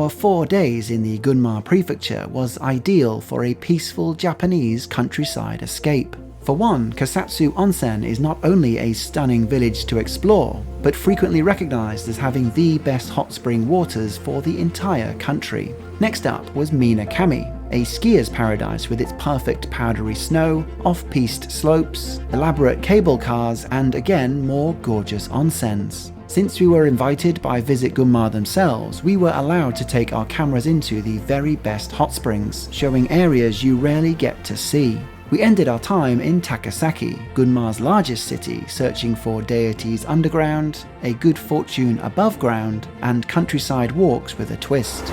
Our 4 days in the Gunma prefecture was ideal for a peaceful Japanese countryside escape. For one, Kusatsu Onsen is not only a stunning village to explore, but frequently recognized as having the best hot spring waters for the entire country. Next up was Minakami, a skier's paradise with its perfect powdery snow, off-piste slopes, elaborate cable cars, and again more gorgeous onsens. Since we were invited by Visit Gunma themselves, we were allowed to take our cameras into the very best hot springs, showing areas you rarely get to see. We ended our time in Takasaki, Gunma's largest city, searching for deities underground, a good fortune above ground, and countryside walks with a twist.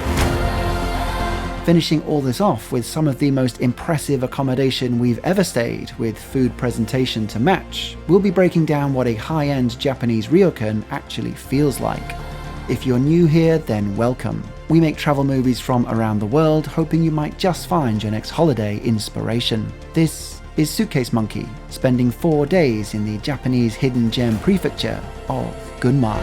Finishing all this off with some of the most impressive accommodation we've ever stayed, with food presentation to match, we'll be breaking down what a high-end Japanese Ryokan actually feels like. If you're new here, then welcome. We make travel movies from around the world, hoping you might just find your next holiday inspiration. This is Suitcase Monkey, spending 4 days in the Japanese hidden gem prefecture of Gunma.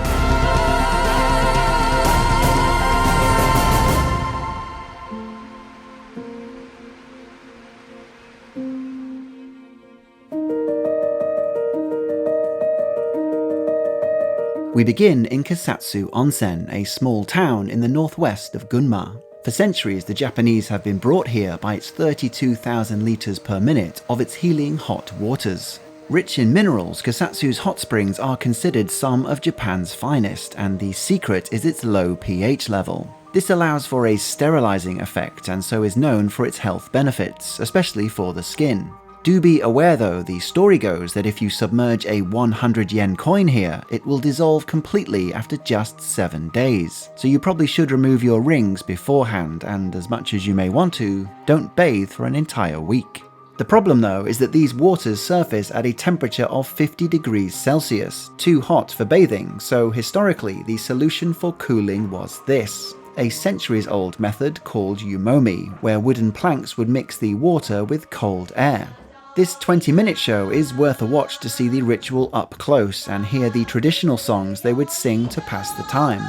We begin in Kusatsu Onsen, a small town in the northwest of Gunma. For centuries, the Japanese have been brought here by its 32,000 litres per minute of its healing hot waters. Rich in minerals, Kusatsu's hot springs are considered some of Japan's finest, and the secret is its low pH level. This allows for a sterilizing effect and so is known for its health benefits, especially for the skin. Do be aware though, the story goes that if you submerge a 100 yen coin here, it will dissolve completely after just 7 days. So you probably should remove your rings beforehand, and as much as you may want to, don't bathe for an entire week. The problem though is that these waters surface at a temperature of 50 degrees Celsius, too hot for bathing, so historically the solution for cooling was this. A centuries-old method called yumomi, where wooden planks would mix the water with cold air. This 20-minute show is worth a watch to see the ritual up close and hear the traditional songs they would sing to pass the time.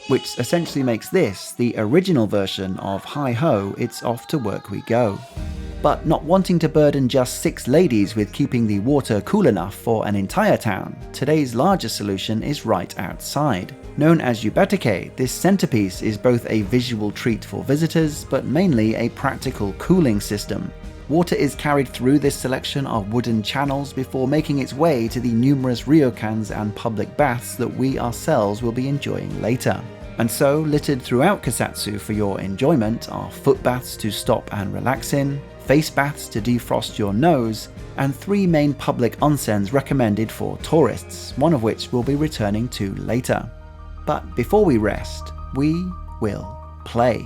Which essentially makes this the original version of Hi-Ho, It's Off to Work We Go. But not wanting to burden just 6 ladies with keeping the water cool enough for an entire town, today's largest solution is right outside. Known as Bettei, this centerpiece is both a visual treat for visitors, but mainly a practical cooling system. Water is carried through this selection of wooden channels before making its way to the numerous ryokans and public baths that we ourselves will be enjoying later. And so, littered throughout Kusatsu for your enjoyment are foot baths to stop and relax in, face baths to defrost your nose, and 3 main public onsens recommended for tourists, one of which we'll be returning to later. But before we rest, we will play.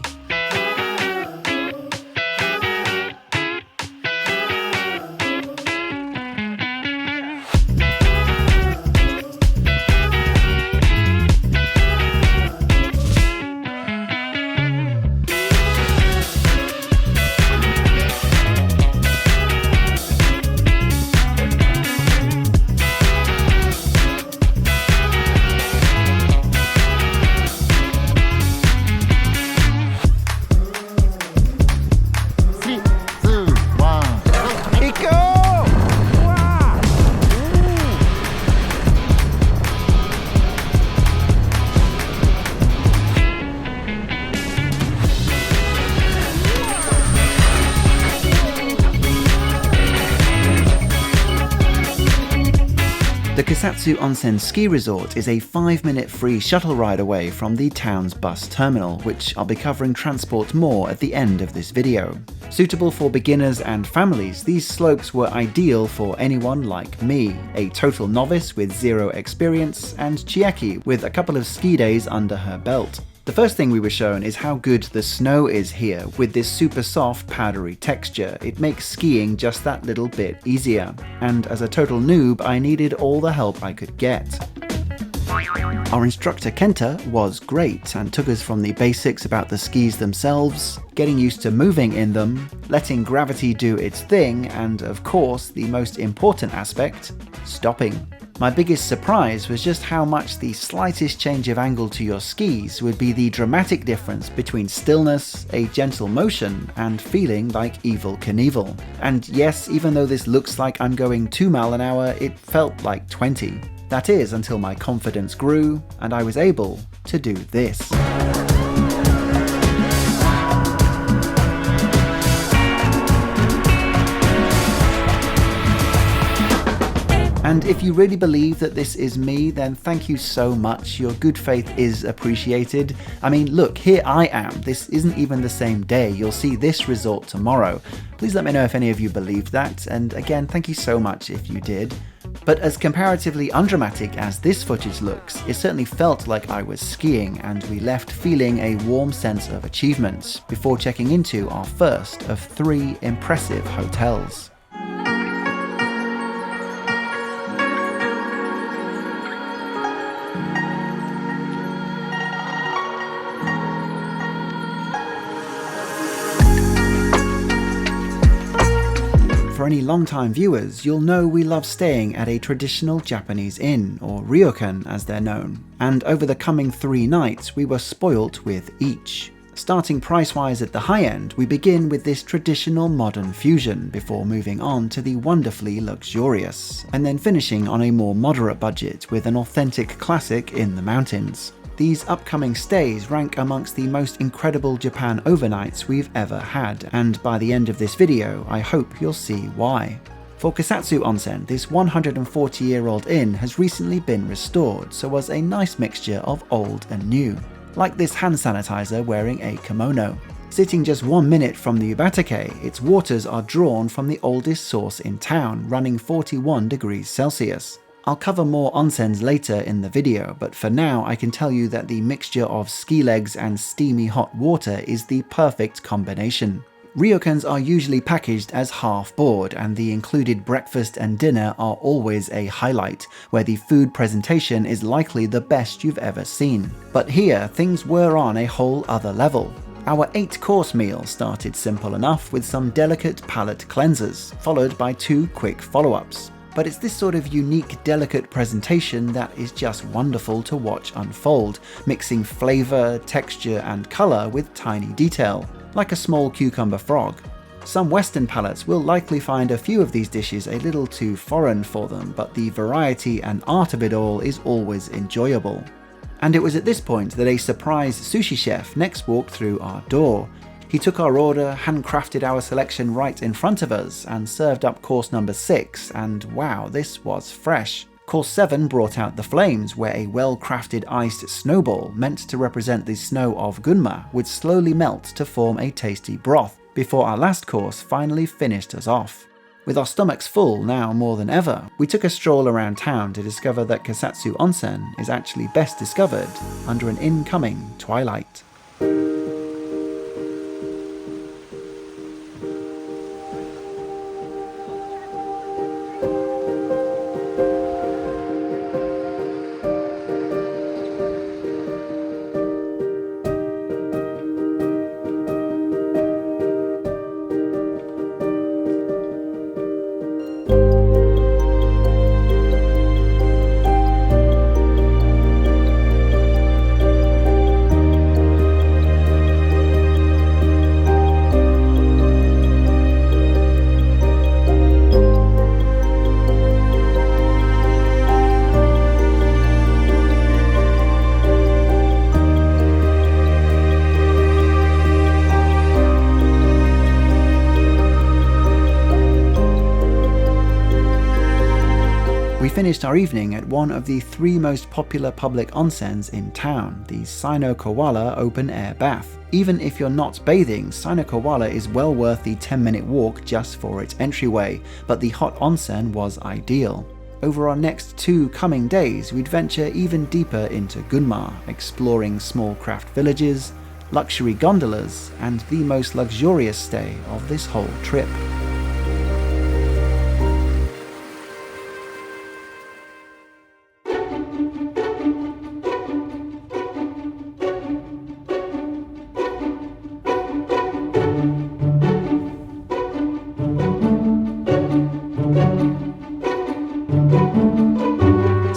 The Kusatsu Onsen Ski Resort is a 5-minute free shuttle ride away from the town's bus terminal, which I'll be covering transport more at the end of this video. Suitable for beginners and families, these slopes were ideal for anyone like me, a total novice with 0 experience, and Chieki with a couple of ski days under her belt. The first thing we were shown is how good the snow is here. With this super soft, powdery texture, it makes skiing just that little bit easier. And as a total noob, I needed all the help I could get. Our instructor Kenta was great and took us from the basics about the skis themselves, getting used to moving in them, letting gravity do its thing, and of course, the most important aspect, stopping. My biggest surprise was just how much the slightest change of angle to your skis would be the dramatic difference between stillness, a gentle motion, and feeling like Evel Knievel. And yes, even though this looks like I'm going 2 miles an hour, it felt like 20. That is, until my confidence grew, and I was able to do this. And if you really believe that this is me, then thank you so much. Your good faith is appreciated. I mean, look, here I am. This isn't even the same day. You'll see this result tomorrow. Please let me know if any of you believed that. And again, thank you so much if you did. But as comparatively undramatic as this footage looks, it certainly felt like I was skiing, and we left feeling a warm sense of achievement before checking into our first of 3 impressive hotels. For any long-time viewers, you'll know we love staying at a traditional Japanese inn, or Ryokan as they're known, and over the coming 3 nights we were spoilt with each. Starting price-wise at the high end, we begin with this traditional modern fusion before moving on to the wonderfully luxurious, and then finishing on a more moderate budget with an authentic classic in the mountains. These upcoming stays rank amongst the most incredible Japan overnights we've ever had, and by the end of this video, I hope you'll see why. For Kusatsu Onsen, this 140-year-old inn has recently been restored, so was a nice mixture of old and new. Like this hand sanitizer wearing a kimono. Sitting just 1 minute from the Ubatake, its waters are drawn from the oldest source in town, running 41 degrees Celsius. I'll cover more onsens later in the video, but for now I can tell you that the mixture of ski legs and steamy hot water is the perfect combination. Ryokans are usually packaged as half board, and the included breakfast and dinner are always a highlight, where the food presentation is likely the best you've ever seen. But here, things were on a whole other level. Our 8-course meal started simple enough with some delicate palate cleansers, followed by 2 quick follow-ups. But it's this sort of unique, delicate presentation that is just wonderful to watch unfold, mixing flavour, texture and colour with tiny detail, like a small cucumber frog. Some Western palates will likely find a few of these dishes a little too foreign for them, but the variety and art of it all is always enjoyable. And it was at this point that a surprise sushi chef next walked through our door. He took our order, handcrafted our selection right in front of us, and served up course number 6, and wow, this was fresh. Course 7 brought out the flames, where a well-crafted iced snowball, meant to represent the snow of Gunma, would slowly melt to form a tasty broth, before our last course finally finished us off. With our stomachs full now more than ever, we took a stroll around town to discover that Kusatsu Onsen is actually best discovered under an incoming twilight. We finished our evening at one of the 3 most popular public onsens in town, the Sino-Kawala Open Air Bath. Even if you're not bathing, Sino-Kawala is well worth the 10-minute walk just for its entryway, but the hot onsen was ideal. Over our next 2 coming days, we'd venture even deeper into Gunma, exploring small craft villages, luxury gondolas, and the most luxurious stay of this whole trip.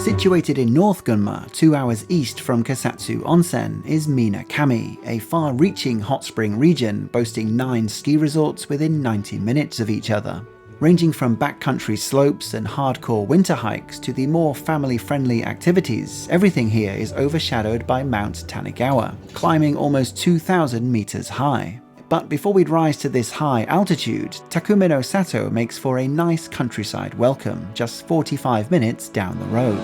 Situated in North Gunma, 2 hours east from Kusatsu Onsen, is Minakami, a far-reaching hot spring region boasting 9 ski resorts within 90 minutes of each other. Ranging from backcountry slopes and hardcore winter hikes to the more family-friendly activities, everything here is overshadowed by Mount Takaragawa, climbing almost 2,000 meters high. But before we'd rise to this high altitude, Takumi no Sato makes for a nice countryside welcome, just 45 minutes down the road.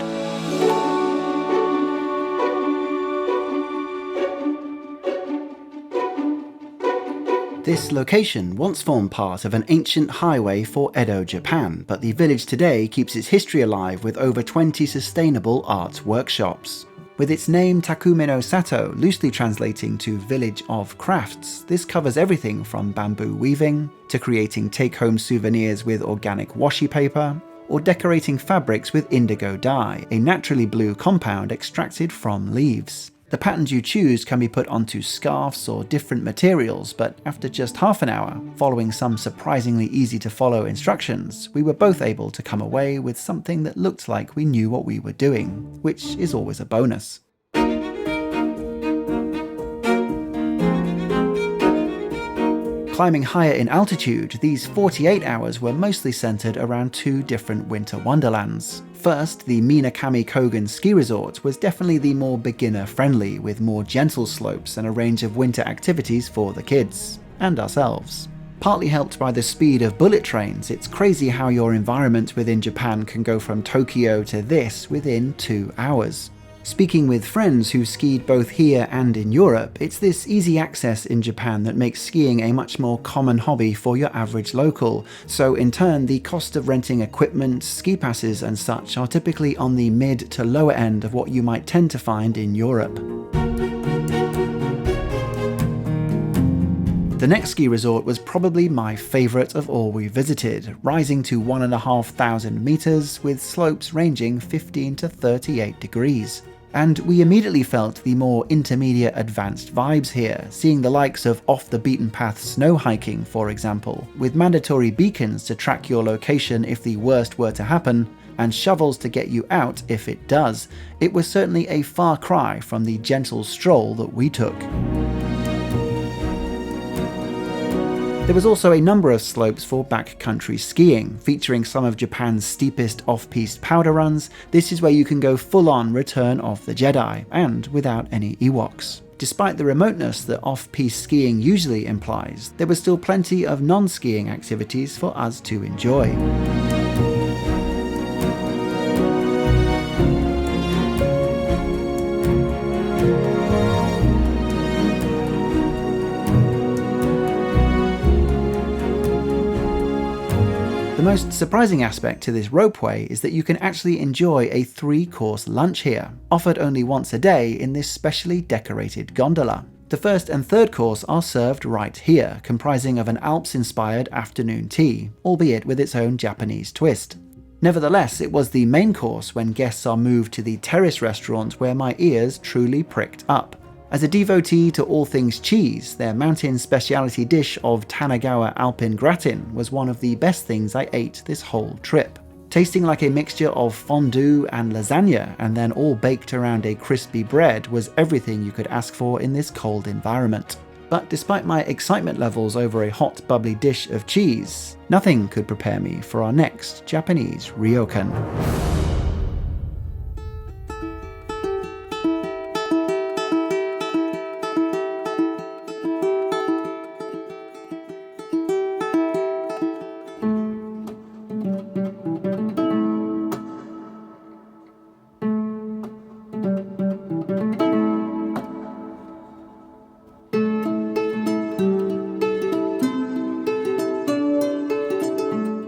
This location once formed part of an ancient highway for Edo, Japan, but the village today keeps its history alive with over 20 sustainable art workshops. With its name Takumi no Sato loosely translating to Village of Crafts, this covers everything from bamboo weaving, to creating take-home souvenirs with organic washi paper, or decorating fabrics with indigo dye, a naturally blue compound extracted from leaves. The patterns you choose can be put onto scarves or different materials, but after just half an hour, following some surprisingly easy to follow instructions, we were both able to come away with something that looked like we knew what we were doing, which is always a bonus. Climbing higher in altitude, these 48 hours were mostly centered around 2 different winter wonderlands. First, the Minakami Kogen ski resort was definitely the more beginner-friendly, with more gentle slopes and a range of winter activities for the kids, and ourselves. Partly helped by the speed of bullet trains, it's crazy how your environment within Japan can go from Tokyo to this within 2 hours. Speaking with friends who skied both here and in Europe, it's this easy access in Japan that makes skiing a much more common hobby for your average local, so in turn the cost of renting equipment, ski passes and such are typically on the mid to lower end of what you might tend to find in Europe. The next ski resort was probably my favourite of all we visited, rising to 1,500 meters with slopes ranging 15 to 38 degrees. And we immediately felt the more intermediate advanced vibes here, seeing the likes of off-the-beaten-path snow hiking, for example, with mandatory beacons to track your location if the worst were to happen, and shovels to get you out if it does. It was certainly a far cry from the gentle stroll that we took. There was also a number of slopes for backcountry skiing, featuring some of Japan's steepest off-piste powder runs. This is where you can go full-on Return of the Jedi, and without any Ewoks. Despite the remoteness that off-piste skiing usually implies, there was still plenty of non-skiing activities for us to enjoy. The most surprising aspect to this ropeway is that you can actually enjoy a 3-course lunch here, offered only once a day in this specially decorated gondola. The first and third course are served right here, comprising of an Alps-inspired afternoon tea, albeit with its own Japanese twist. Nevertheless, it was the main course when guests are moved to the terrace restaurant where my ears truly pricked up. As a devotee to all things cheese, their mountain speciality dish of Takaragawa Alpin gratin was one of the best things I ate this whole trip. Tasting like a mixture of fondue and lasagna, and then all baked around a crispy bread, was everything you could ask for in this cold environment. But despite my excitement levels over a hot, bubbly dish of cheese, nothing could prepare me for our next Japanese Ryokan.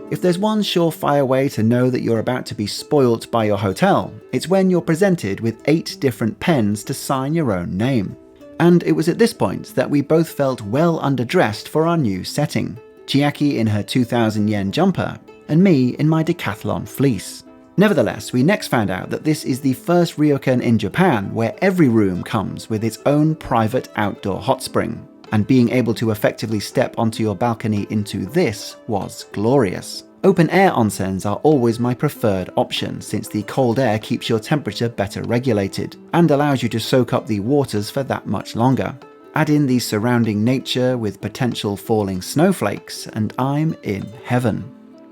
If there's one surefire way to know that you're about to be spoilt by your hotel, it's when you're presented with 8 different pens to sign your own name. And it was at this point that we both felt well underdressed for our new setting. Chiaki in her 2,000 yen jumper, and me in my decathlon fleece. Nevertheless, we next found out that this is the first ryokan in Japan where every room comes with its own private outdoor hot spring, and being able to effectively step onto your balcony into this was glorious. Open-air onsens are always my preferred option since the cold air keeps your temperature better regulated and allows you to soak up the waters for that much longer. Add in the surrounding nature with potential falling snowflakes and I'm in heaven.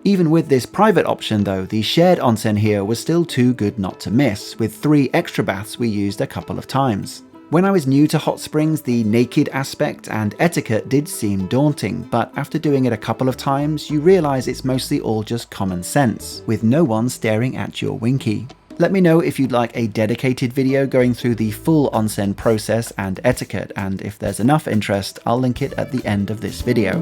Even with this private option though, the shared onsen here was still too good not to miss, with 3 extra baths we used a couple of times. When I was new to hot springs, the naked aspect and etiquette did seem daunting, but after doing it a couple of times, you realise it's mostly all just common sense, with no one staring at your winky. Let me know if you'd like a dedicated video going through the full onsen process and etiquette, and if there's enough interest, I'll link it at the end of this video.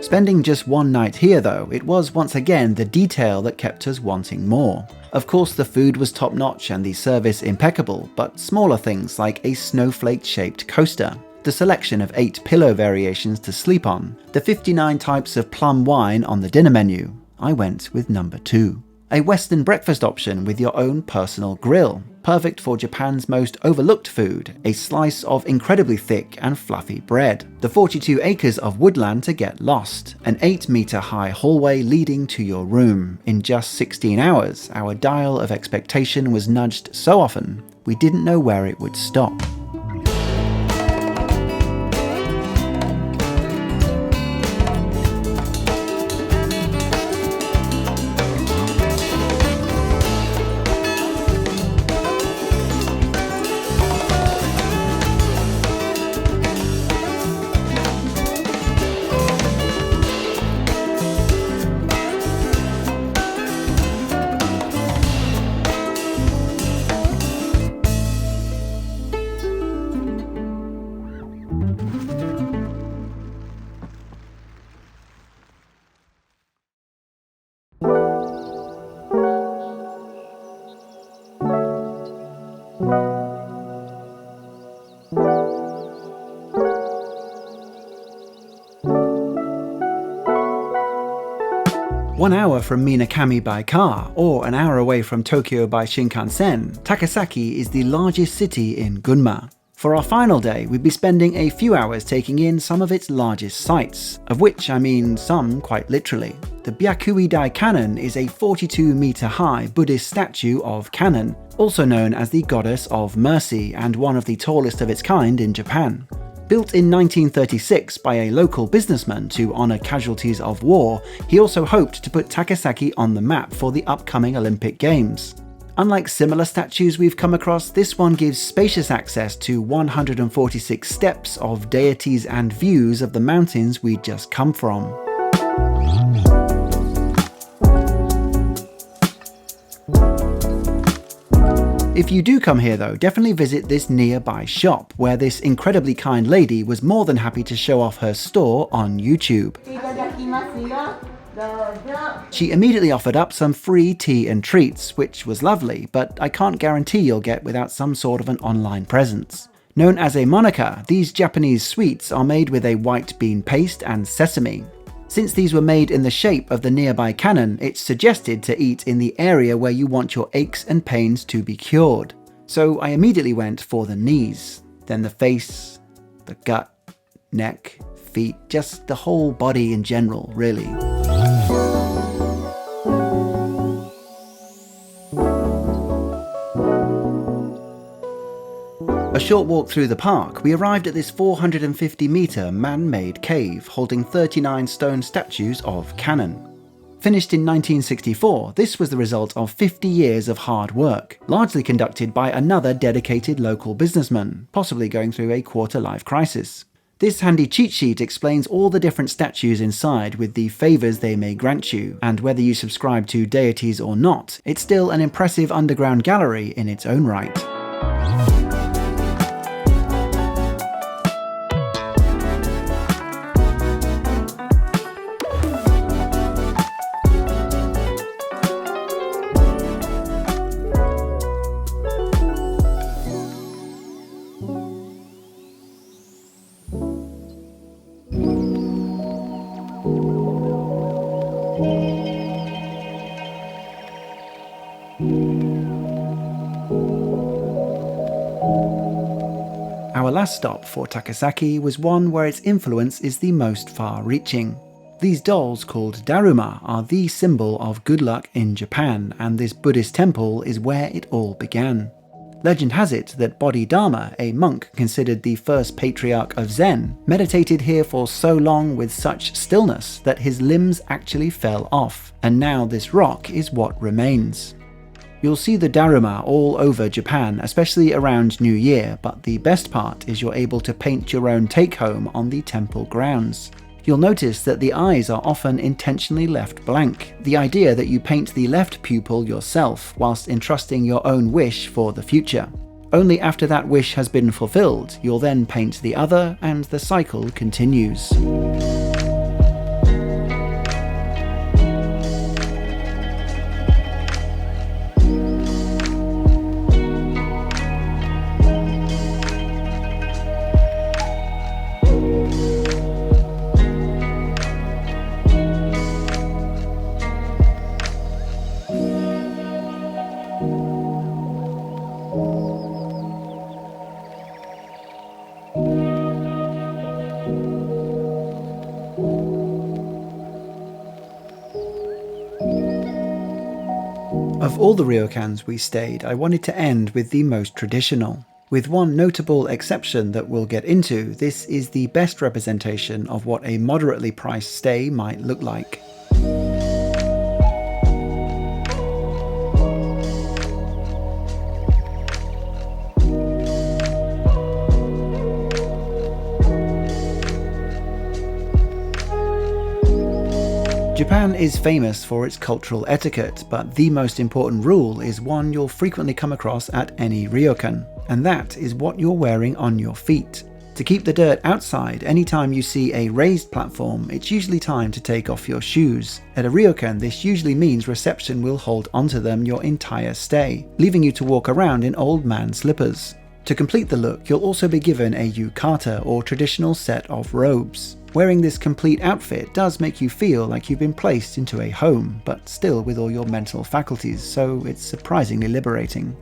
Spending just one night here though, it was once again the detail that kept us wanting more. Of course the food was top notch and the service impeccable, but smaller things like a snowflake shaped coaster, the selection of 8 pillow variations to sleep on, the 59 types of plum wine on the dinner menu, I went with number 2. A Western breakfast option with your own personal grill, perfect for Japan's most overlooked food, a slice of incredibly thick and fluffy bread, the 42 acres of woodland to get lost, an 8-meter high hallway leading to your room. In just 16 hours, our dial of expectation was nudged so often, we didn't know where it would stop. One hour from Minakami by car, or an hour away from Tokyo by Shinkansen, Takasaki is the largest city in Gunma. For our final day, we'd be spending a few hours taking in some of its largest sights, of which I mean some quite literally. The Byakuidai Kannon is a 42-meter high Buddhist statue of Kannon, also known as the Goddess of Mercy and one of the tallest of its kind in Japan. Built in 1936 by a local businessman to honour casualties of war, he also hoped to put Takasaki on the map for the upcoming Olympic Games. Unlike similar statues we've come across, this one gives spacious access to 146 steps of deities and views of the mountains we'd just come from. If you do come here though, definitely visit this nearby shop, where this incredibly kind lady was more than happy to show off her store on YouTube. She immediately offered up some free tea and treats, which was lovely, but I can't guarantee you'll get without some sort of an online presence. Known as a monaca, these Japanese sweets are made with a white bean paste and sesame. Since these were made in the shape of the nearby cannon, it's suggested to eat in the area where you want your aches and pains to be cured. So I immediately went for the knees, then the face, the gut, neck, feet, just the whole body in general, really. A short walk through the park, we arrived at this 450-meter man-made cave holding 39 stone statues of Kannon. Finished in 1964, this was the result of 50 years of hard work, largely conducted by another dedicated local businessman, possibly going through a quarter-life crisis. This handy cheat sheet explains all the different statues inside with the favours they may grant you, and whether you subscribe to deities or not, it's still an impressive underground gallery in its own right. Our last stop for Takasaki was one where its influence is the most far-reaching. These dolls, called Daruma, are the symbol of good luck in Japan, and this Buddhist temple is where it all began. Legend has it that Bodhidharma, a monk considered the first patriarch of Zen, meditated here for so long with such stillness that his limbs actually fell off, and now this rock is what remains. You'll see the Daruma all over Japan, especially around New Year, but the best part is you're able to paint your own take-home on the temple grounds. You'll notice that the eyes are often intentionally left blank, the idea that you paint the left pupil yourself whilst entrusting your own wish for the future. Only after that wish has been fulfilled, you'll then paint the other, and the cycle continues. Of all the Ryokans we stayed, I wanted to end with the most traditional. With one notable exception that we'll get into, this is the best representation of what a moderately priced stay might look like. Japan is famous for its cultural etiquette, but the most important rule is one you'll frequently come across at any ryokan, and that is what you're wearing on your feet. To keep the dirt outside, anytime you see a raised platform, it's usually time to take off your shoes. At a ryokan, this usually means reception will hold onto them your entire stay, leaving you to walk around in old man slippers. To complete the look, you'll also be given a yukata, or traditional set of robes. Wearing this complete outfit does make you feel like you've been placed into a home, but still with all your mental faculties, so it's surprisingly liberating.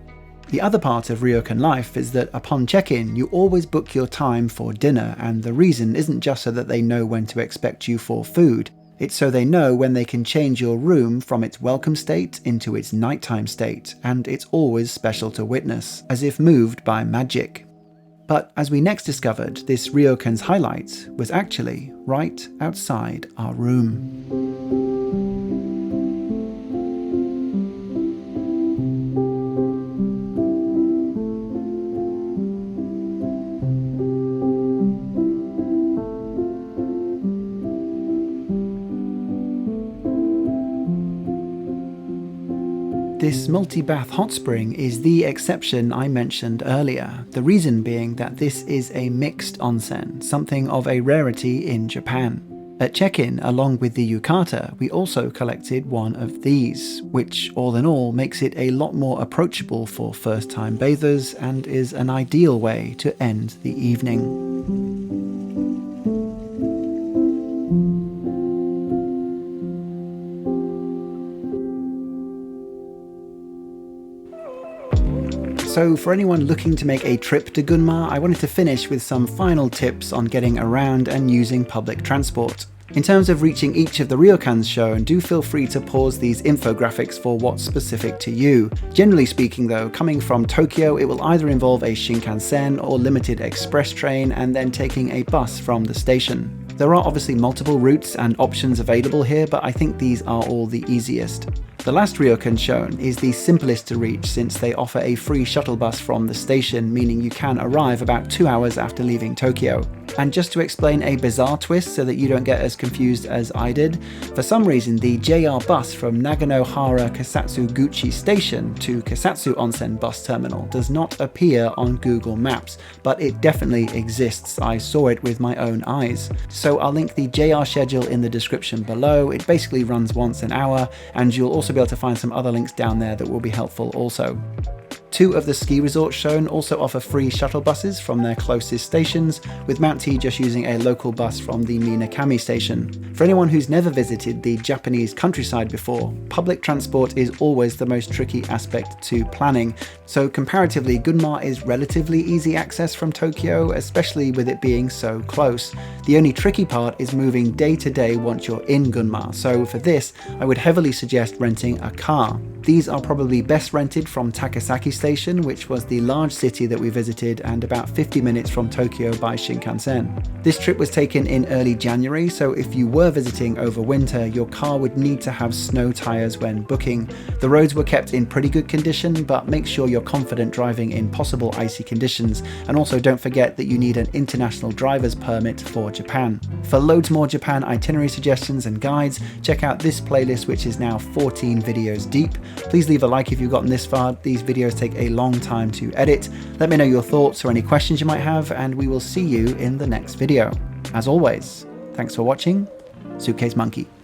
The other part of ryokan life is that upon check-in, you always book your time for dinner, and the reason isn't just so that they know when to expect you for food, it's so they know when they can change your room from its welcome state into its nighttime state, and it's always special to witness, as if moved by magic. But as we next discovered, this ryokan's highlight was actually right outside our room. This multi-bath hot spring is the exception I mentioned earlier, the reason being that this is a mixed onsen, something of a rarity in Japan. At check-in, along with the yukata, we also collected one of these, which all in all makes it a lot more approachable for first-time bathers and is an ideal way to end the evening. So for anyone looking to make a trip to Gunma, I wanted to finish with some final tips on getting around and using public transport. In terms of reaching each of the ryokans shown, do feel free to pause these infographics for what's specific to you. Generally speaking though, coming from Tokyo, it will either involve a Shinkansen or limited express train and then taking a bus from the station. There are obviously multiple routes and options available here, but I think these are all the easiest. The last ryokan shown is the simplest to reach since they offer a free shuttle bus from the station, meaning you can arrive about 2 hours after leaving Tokyo. And just to explain a bizarre twist so that you don't get as confused as I did, for some reason the JR bus from Naganohara Kusatsu Guchi Station to Kusatsu Onsen bus terminal does not appear on Google Maps, but it definitely exists. I saw it with my own eyes. So I'll link the JR schedule in the description below. It basically runs once an hour, and you'll also be able to find some other links down there that will be helpful also. 2 of the ski resorts shown also offer free shuttle buses from their closest stations, with Mount T just using a local bus from the Minakami station. For anyone who's never visited the Japanese countryside before, public transport is always the most tricky aspect to planning, so comparatively Gunma is relatively easy access from Tokyo, especially with it being so close. The only tricky part is moving day to day once you're in Gunma, so for this I would heavily suggest renting a car. These are probably best rented from Takasaki station, which was the large city that we visited and about 50 minutes from Tokyo by Shinkansen. This trip was taken in early January, so if you were visiting over winter, your car would need to have snow tyres when booking. The roads were kept in pretty good condition, but make sure you're confident driving in possible icy conditions, and also don't forget that you need an international driver's permit for Japan. For loads more Japan itinerary suggestions and guides, check out this playlist, which is now 14 videos deep. Please leave a like if you've gotten this far. These videos take a long time to edit. Let me know your thoughts or any questions you might have, and we will see you in the next video. As always, thanks for watching. Suitcase Monkey.